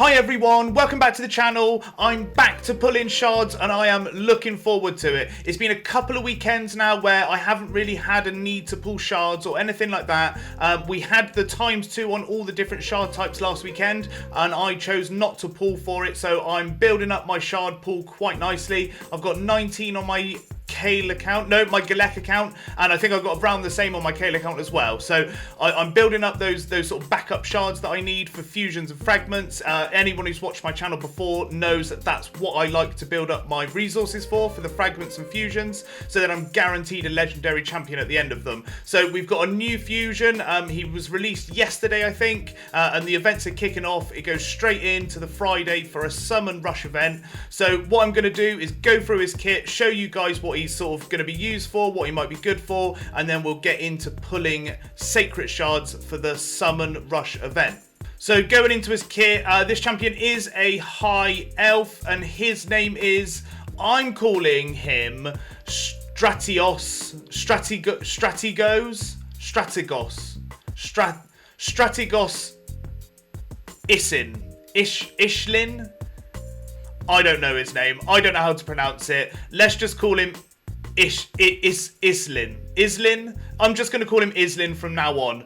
Hi everyone, welcome back to the channel. I'm back to pull in shards and I am looking forward to it. It's been a couple of weekends now where I haven't really had a need to pull shards or anything like that. We had the ×2 on all the different shard types last weekend and I chose not to pull for it, so I'm building up my shard pool quite nicely. I've got 19 on my Kale account, no, my Galek account, and I think I've got around the same on my Kale account as well. So I'm building up those sort of backup shards that I need for fusions and fragments. Anyone who's watched my channel before knows that that's what I like to build up my resources for the fragments and fusions, so that I'm guaranteed a legendary champion at the end of them. So we've got a new fusion. He was released yesterday, I think, and the events are kicking off. It goes straight into the Friday for a summon rush event. So what I'm going to do is go through his kit, show you guys what he's sort of going to be used for, what he might be good for, and then we'll get into pulling sacred shards for the summon rush event. So going into his kit, this champion is a high elf and his name is, I'm calling him Strategos Islin. I don't know his name. I don't know how to pronounce it. Let's just call him Islin. I'm just going to call him Islin from now on.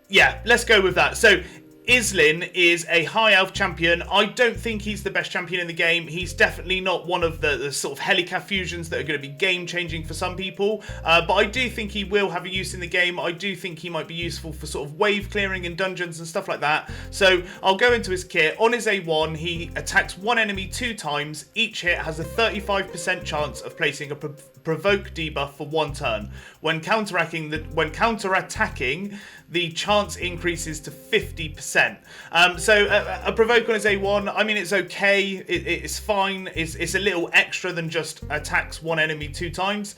Yeah, let's go with that. So Islin is a high elf champion. I don't think he's the best champion in the game. He's definitely not one of the sort of Helicath fusions that are going to be game changing for some people, but I do think he will have a use in the game. I do think he might be useful for sort of wave clearing in dungeons and stuff like that. So I'll go into his kit. On his A1, he attacks one enemy 2 times. Each hit has a 35% chance of placing a provoke debuff for 1 turn. When counterattacking, the chance increases to 50%. So a provoke on his A1, I mean, it's okay. It's fine. It's a little extra than just attacks one enemy 2 times.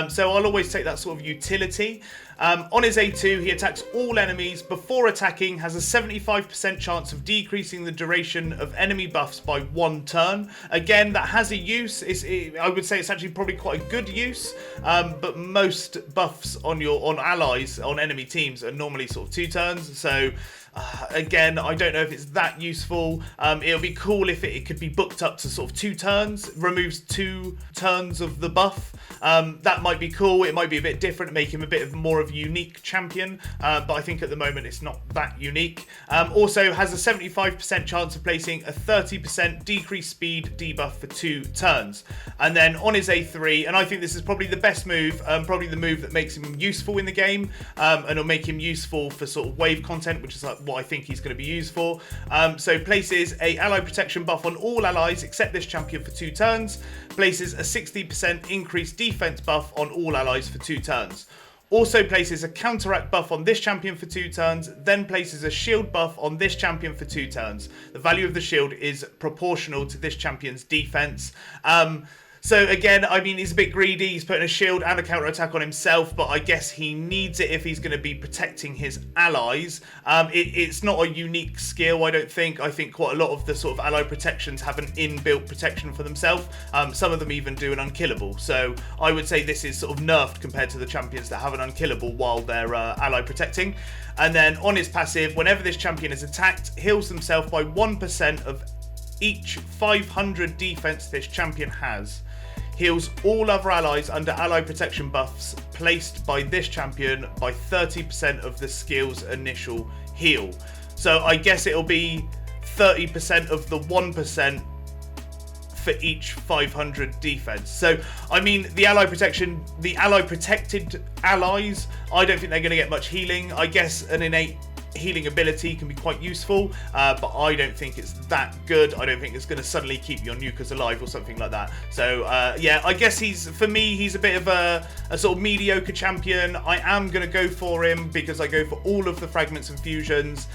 So I'll always take that sort of utility. On his A2, he attacks all enemies before attacking, has a 75% chance of decreasing the duration of enemy buffs by 1 turn. Again, that has a use. I would say it's actually probably quite a good use, but most buffs on allies, on enemy teams, are normally sort of 2 turns. So again, I don't know if it's that useful. It'll be cool if it could be booked up to sort of 2 turns, removes 2 turns of the buff. That might be cool. It might be a bit different, make him a bit more of a unique champion, but I think at the moment it's not that unique. Also has a 75% chance of placing a 30% decreased speed debuff for 2 turns. And then on his A3, and I think this is probably the best move, probably the move that makes him useful in the game, and it'll make him useful for sort of wave content, which is like what I think he's going to be used for. So places a ally protection buff on all allies except this champion for 2 turns. Places a 60% increased defense buff on all allies for 2 turns. Also places a counteract buff on this champion for 2 turns, then places a shield buff on this champion for 2 turns. The value of the shield is proportional to this champion's defense. So again, I mean, he's a bit greedy. He's putting a shield and a counter attack on himself, but I guess he needs it if he's going to be protecting his allies. It's not a unique skill, I don't think. I think quite a lot of the sort of ally protections have an inbuilt protection for themselves. Some of them even do an unkillable. So I would say this is sort of nerfed compared to the champions that have an unkillable while they're ally protecting. And then on his passive, whenever this champion is attacked, heals himself by 1% of each 500 defense this champion has. Heals all other allies under ally protection buffs placed by this champion by 30% of the skill's initial heal. So I guess it'll be 30% of the 1% for each 500 defense. So I mean, the ally protected allies, I don't think they're going to get much healing. I guess an innate healing ability can be quite useful, but I don't think it's that good. I don't think it's going to suddenly keep your nukers alive or something like that. So yeah, I guess for me he's a bit of a sort of mediocre champion. I am going to go for him because I go for all of the fragments and fusions.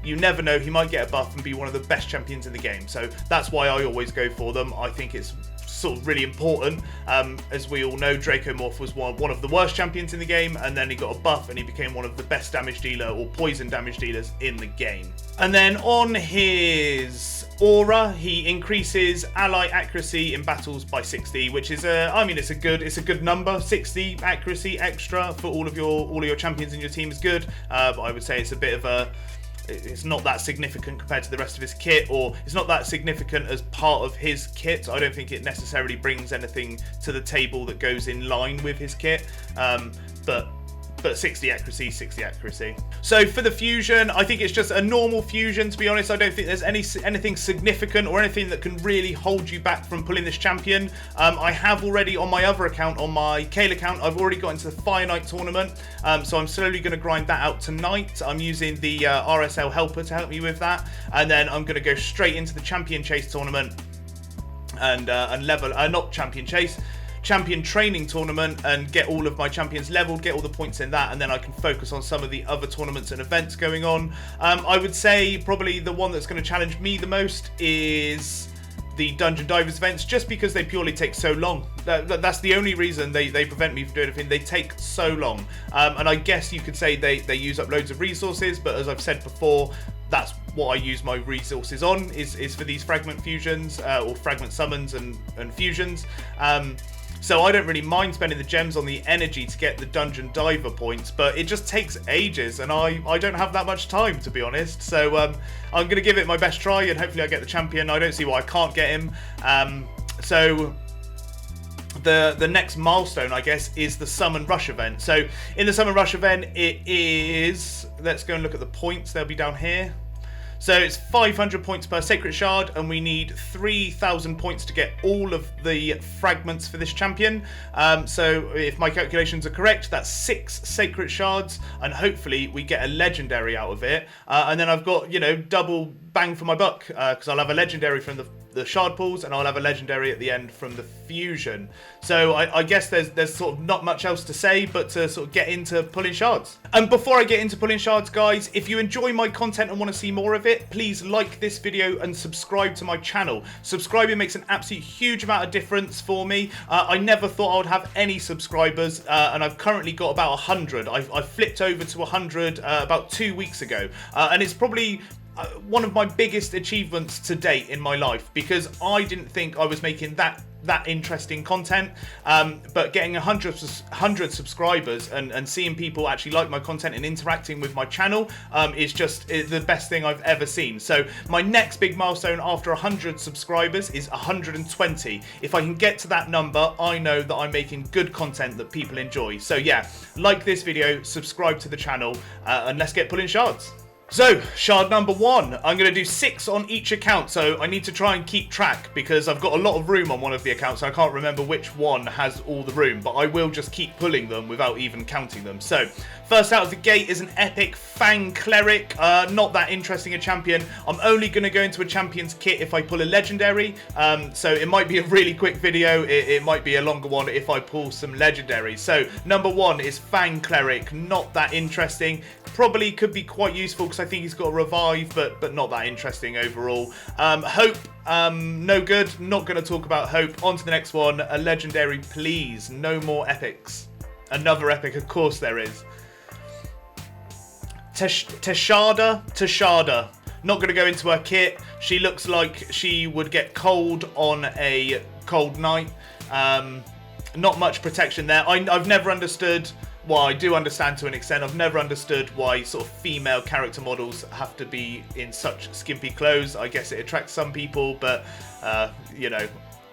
You never know, he might get a buff and be one of the best champions in the game, so that's why I always go for them. I think it's sort of really important. As we all know, Dracomorph was one of the worst champions in the game, and then he got a buff and he became one of the best damage dealer or poison damage dealers in the game. And then on his aura, he increases ally accuracy in battles by 60, which is it's a good number. 60 accuracy extra for all of your champions in your team is good, but I would say it's a bit of a it's not that significant compared to the rest of his kit, or it's not that significant as part of his kit. I don't think it necessarily brings anything to the table that goes in line with his kit, but 60 accuracy, 60 accuracy. So for the fusion, I think it's just a normal fusion, to be honest. I don't think there's anything significant or anything that can really hold you back from pulling this champion. I have already on my other account, on my Kale account, I've already got into the Fire Knight tournament, so I'm slowly going to grind that out tonight. I'm using the RSL helper to help me with that, and then I'm going to go straight into the Champion Chase tournament and level, not Champion Chase, Champion Training tournament, and get all of my champions leveled, get all the points in that, and then I can focus on some of the other tournaments and events going on. I would say probably the one that's going to challenge me the most is the Dungeon Divers events, just because they purely take so long. That's the only reason they prevent me from doing anything. They take so long, and I guess you could say they use up loads of resources, but as I've said before, that's what I use my resources on, is for these fragment fusions, or fragment summons and fusions. So I don't really mind spending the gems on the energy to get the Dungeon Diver points, but it just takes ages, and I don't have that much time, to be honest. So I'm going to give it my best try, and hopefully I get the champion. I don't see why I can't get him. So the next milestone, I guess, is the Summon Rush event. So in the Summon Rush event, it is... Let's go and look at the points. They'll be down here. So it's 500 points per Sacred Shard, and we need 3,000 points to get all of the fragments for this champion. So if my calculations are correct, that's 6 Sacred Shards, and hopefully we get a legendary out of it. And then I've got, you know, double bang for my buck, because I'll have a legendary from the shard pools, and I'll have a legendary at the end from the fusion. So I guess there's sort of not much else to say but to sort of get into pulling shards. And before I get into pulling shards, guys, if you enjoy my content and want to see more of it, please like this video and subscribe to my channel. Subscribing makes an absolute huge amount of difference for me. I never thought I would have any subscribers, and I've currently got about 100. I flipped over to 100 about 2 weeks ago, and it's probably one of my biggest achievements to date in my life, because I didn't think I was making that interesting content, but getting 100 subscribers and seeing people actually like my content and interacting with my channel is just the best thing I've ever seen. So my next big milestone after 100 subscribers is 120. If I can get to that number, I know that I'm making good content that people enjoy. So yeah, like this video, subscribe to the channel, and let's get pulling shards. So, shard number 1, I'm going to do 6 on each account, so I need to try and keep track, because I've got a lot of room on one of the accounts, so I can't remember which one has all the room, but I will just keep pulling them without even counting them. So, first out of the gate is an epic Fang Cleric, not that interesting a champion. I'm only going to go into a champion's kit if I pull a legendary, so it might be a really quick video, it might be a longer one if I pull some legendaries. So, number 1 is Fang Cleric, not that interesting. Probably could be quite useful because I think he's got a revive, but not that interesting overall. Hope, no good. Not going to talk about Hope. On to the next one. A legendary, please. No more epics. Another epic, of course there is. Tashada. Not going to go into her kit. She looks like she would get cold on a cold night. Not much protection there. I've never understood... Well, I do understand to an extent. I've never understood why sort of female character models have to be in such skimpy clothes. I guess it attracts some people, but, you know,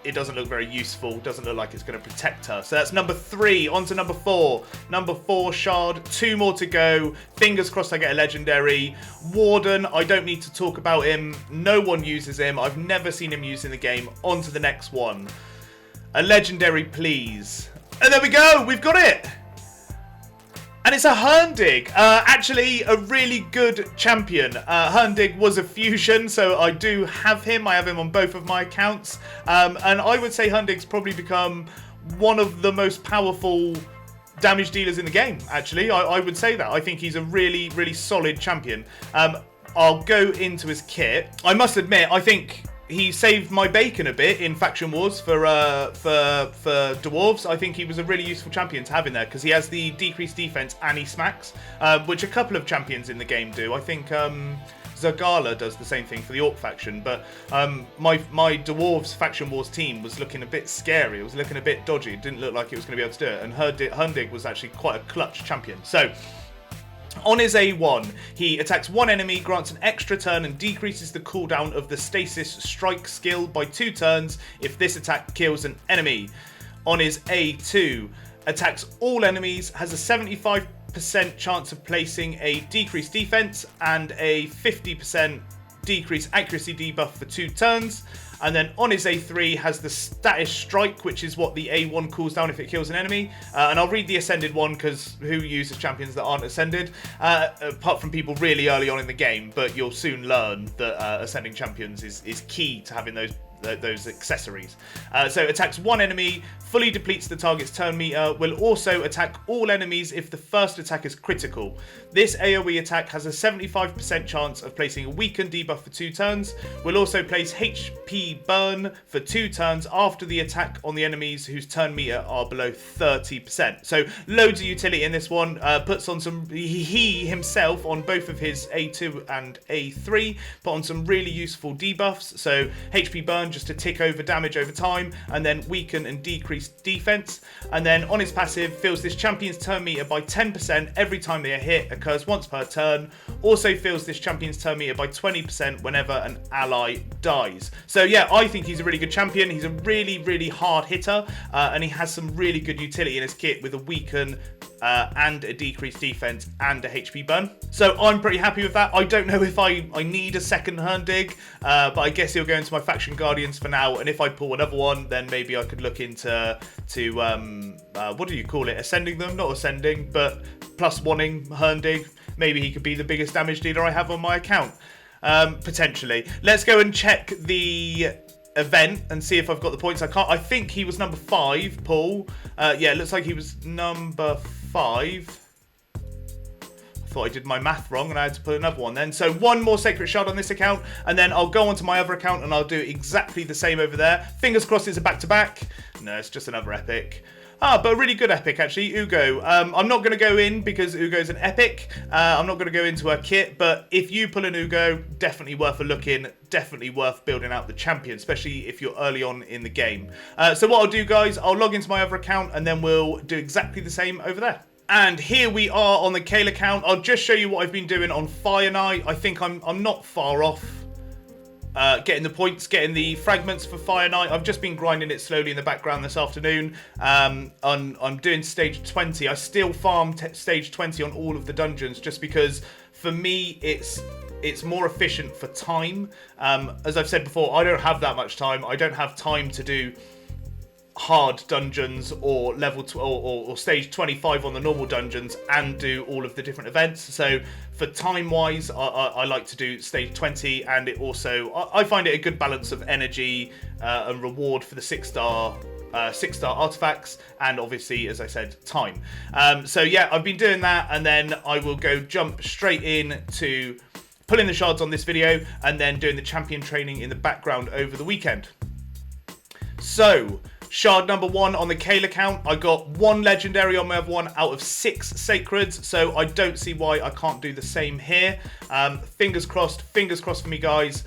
it doesn't look very useful. It doesn't look like it's going to protect her. So that's number 3. On to number 4. Number 4 shard. 2 more to go. Fingers crossed I get a legendary. Warden, I don't need to talk about him. No one uses him. I've never seen him used in the game. On to the next one. A legendary, please. And there we go. We've got it. And it's a Herndig, actually a really good champion. Herndig was a fusion, so I do have him. I have him on both of my accounts. And I would say Herndig's probably become one of the most powerful damage dealers in the game, actually. I would say that. I think he's a really, really solid champion. I'll go into his kit. I must admit, I think... he saved my bacon a bit in Faction Wars for Dwarves. I think he was a really useful champion to have in there because he has the decreased defense and he smacks, which a couple of champions in the game do. I think Zagala does the same thing for the Orc faction, but my Dwarves Faction Wars team was looking a bit scary. It was looking a bit dodgy. It didn't look like it was going to be able to do it, and Hundig was actually quite a clutch champion. So On his A1, he attacks one enemy, grants an extra turn, and decreases the cooldown of the Stasis Strike skill by 2 turns if this attack kills an enemy. On his A2, attacks all enemies, has a 75% chance of placing a decreased defense and a 50% decreased accuracy debuff for 2 turns. And then on his A3 has the Status Strike, which is what the A1 cools down if it kills an enemy. And I'll read the Ascended one because who uses champions that aren't Ascended? Apart from people really early on in the game, but you'll soon learn that Ascending champions is key to having those accessories. So attacks one enemy, fully depletes the target's turn meter, will also attack all enemies if the first attack is critical. This AoE attack has a 75% chance of placing a weakened debuff for 2 turns, will also place HP burn for 2 turns after the attack on the enemies whose turn meter are below 30%. So loads of utility in this one, puts on some, he himself on both of his A2 and A3, put on some really useful debuffs, so HP burn just to tick over damage over time, and then weaken and decrease defense. And then on his passive, fills this champion's turn meter by 10% every time they are hit, occurs once per turn. Also fills this champion's turn meter by 20% whenever an ally dies. So yeah, I think he's a really good champion. He's a really hard hitter, and he has some really good utility in his kit with a weaken and a decreased defense and a HP burn. So I'm pretty happy with that. I don't know if I need a second Herdig, but I guess he'll go into my faction guardians for now. And if I pull another one, then maybe I could look into what do you call it? Ascending them, not ascending, but plus wanting Herdig. Maybe he could be the biggest damage dealer I have on my account, potentially. Let's go and check the event and see if I've got the points. I think he was number 5, Paul. Yeah, it looks like he was number 5. I thought I did my math wrong and I had to put another one then. So one more Sacred Shard on this account, and then I'll go onto my other account and I'll do exactly the same over there. Fingers crossed it's a back-to-back. No, it's just another epic. But a really good epic, actually, Ugo. I'm not going to go in because Ugo's an epic. I'm not going to go into her kit, but if you pull an Ugo, definitely worth a look in. Definitely worth building out the champion, especially if you're early on in the game. So what I'll do, guys, I'll log into my other account and then we'll do exactly the same over there. And here we are on the Kale account. I'll just show you what I've been doing on Fire Knight. I think I'm not far off. Getting the points, getting the fragments for Fire Knight. I've just been grinding it slowly in the background this afternoon. I'm doing stage 20. I still farm stage 20 on all of the dungeons just because for me it's more efficient for time. As I've said before, I don't have that much time. I don't have time to do hard dungeons or or stage 25 on the normal dungeons and do all of the different events. So for time wise, I like to do stage 20, and it also I find it a good balance of energy and reward for the 6-star artifacts, and obviously, as I said, time. So yeah, I've been doing that, and then I will go jump straight in to pulling the shards on this video and then doing the champion training in the background over the weekend. So shard number 1 on the Kale account, I got 1 legendary on my other one out of 6 sacreds, so I don't see why I can't do the same here. Fingers crossed for me, guys.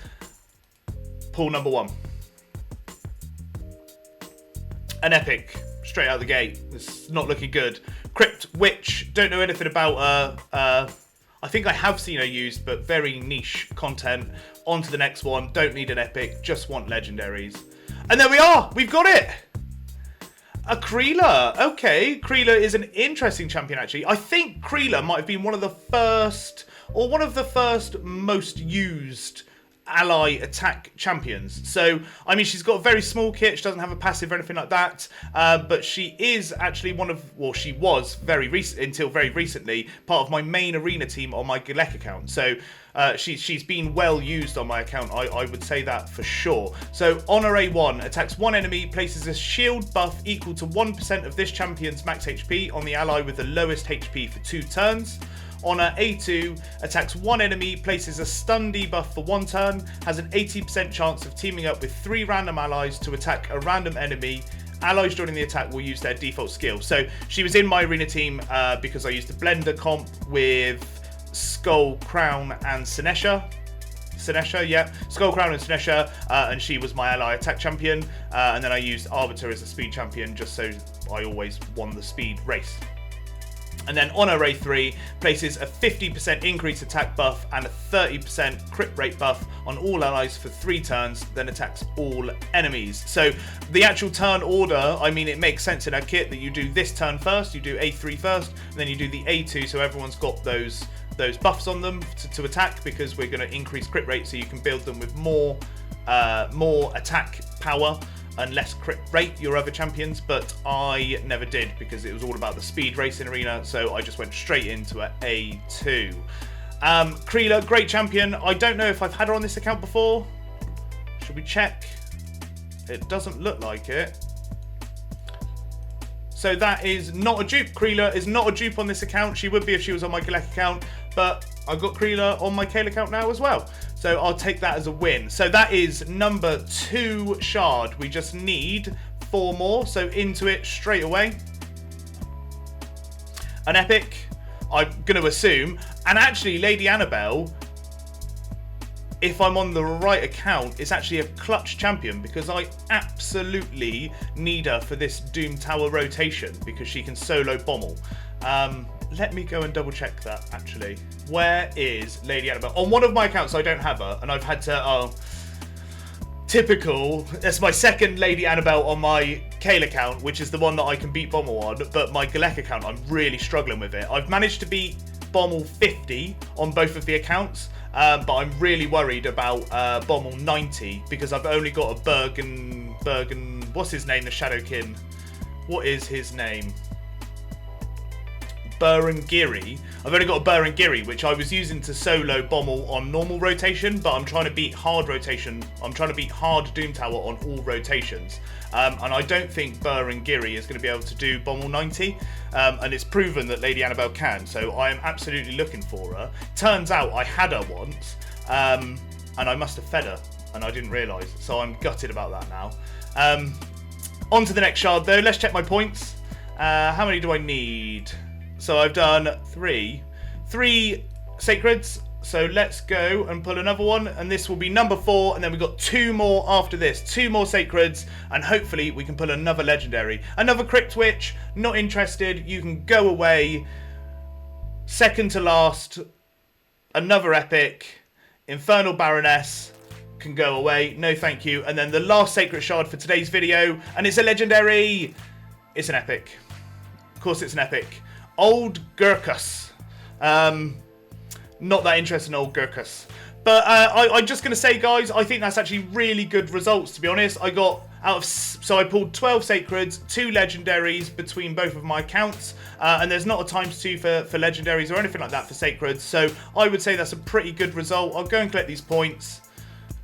Pull number 1. An epic, straight out the gate. It's not looking good. Crypt Witch, don't know anything about I think I have seen her used, but very niche content. On to the next one, don't need an epic, just want legendaries. And there we are, we've got it! A Kreela. Okay, Kreela is an interesting champion, actually. I think Kreela might have been one of the first most used ally attack champions. So, I mean, she's got a very small kit. She doesn't have a passive or anything like that. But she is actually she was until very recently, part of my main arena team on my Galek account. So, she's been well used on my account, I would say that for sure. So on her A1, attacks one enemy, places a shield buff equal to 1% of this champion's max HP on the ally with the lowest HP for 2 turns. On her A2, attacks one enemy, places a stun debuff for 1 turn, has an 80% chance of teaming up with 3 random allies to attack a random enemy. Allies joining the attack will use their default skill. So she was in my arena team because I used the blender comp with Skull, Crown, and Sinesha. Yeah. Skull, Crown, and Sinesha, and she was my ally attack champion. And then I used Arbiter as a speed champion just so I always won the speed race. And then on array 3, places a 50% increased attack buff and a 30% crit rate buff on all allies for 3 turns, then attacks all enemies. So the actual turn order, I mean, it makes sense in our kit that you do this turn first, you do A3 first, and then you do the A2, so everyone's got those buffs on them to attack, because we're going to increase crit rate so you can build them with more attack power and less crit rate, your other champions, but I never did because it was all about the speed racing arena, so I just went straight into an A2. Kreela, great champion. I don't know if I've had her on this account before. Should we check? It doesn't look like it. So that is not a dupe. Kreela is not a dupe on this account. She would be if she was on my Galek account, but I've got Kreela on my Kale account now as well. So I'll take that as a win. So that is number 2 shard. We just need 4 more. So into it straight away. An epic, I'm going to assume. And actually, Lady Annabelle, if I'm on the right account, is actually a clutch champion, because I absolutely need her for this Doom Tower rotation because she can solo Bommel. Let me go and double check that, actually. Where is Lady Annabelle? On one of my accounts, I don't have her, and I've had to... typical. That's my second Lady Annabelle on my Kale account, which is the one that I can beat Bommel on, but my Galek account, I'm really struggling with it. I've managed to beat Bommel 50 on both of the accounts, but I'm really worried about Bommel 90, because I've only got a Bergen... What's his name, the Shadowkin? What is his name? Berengiri. I've only got a Berengiri, which I was using to solo Bommel on normal rotation, but I'm trying to beat hard rotation. I'm trying to beat hard Doom Tower on all rotations. And I don't think Berengiri is going to be able to do Bommel 90. And it's proven that Lady Annabelle can, so I am absolutely looking for her. Turns out I had her once, and I must have fed her, and I didn't realise, so I'm gutted about that now. On to the next shard though. Let's check my points. How many do I need? So I've done 3 sacreds, so let's go and pull another one, and this will be number 4, and then we've got 2 more after this, 2 more sacreds, and hopefully we can pull another legendary. Another Crypt Witch, not interested, you can go away. Second to last, another epic. Infernal Baroness can go away, no thank you. And then the last sacred shard for today's video, and it's a legendary. It's an epic. Of course it's an epic. Old Gurkus. Not that interested in Old Gurkus. But I'm just going to say, guys, I think that's actually really good results, to be honest. I got so I pulled 12 sacreds, 2 legendaries between both of my accounts. And there's not a ×2 for legendaries or anything like that for sacreds. So I would say that's a pretty good result. I'll go and collect these points.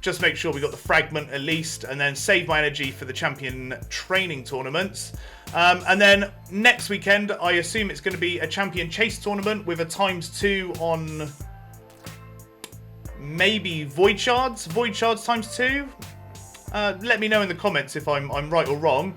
Just make sure we got the Fragment at least, and then save my energy for the champion training tournaments. And then next weekend, I assume it's going to be a champion chase tournament with a ×2 on maybe Void Shards ×2. Let me know in the comments if I'm right or wrong.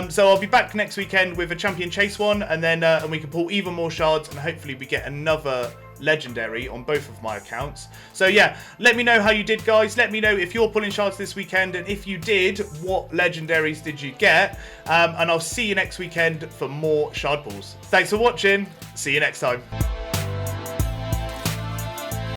So I'll be back next weekend with a champion chase one, and then and we can pull even more shards, and hopefully we get another legendary on both of my accounts. So yeah, let me know how you did, guys. Let me know if you're pulling shards this weekend, and if you did, what legendaries did you get? And I'll see you next weekend for more shard pulls. Thanks for watching. See you next time.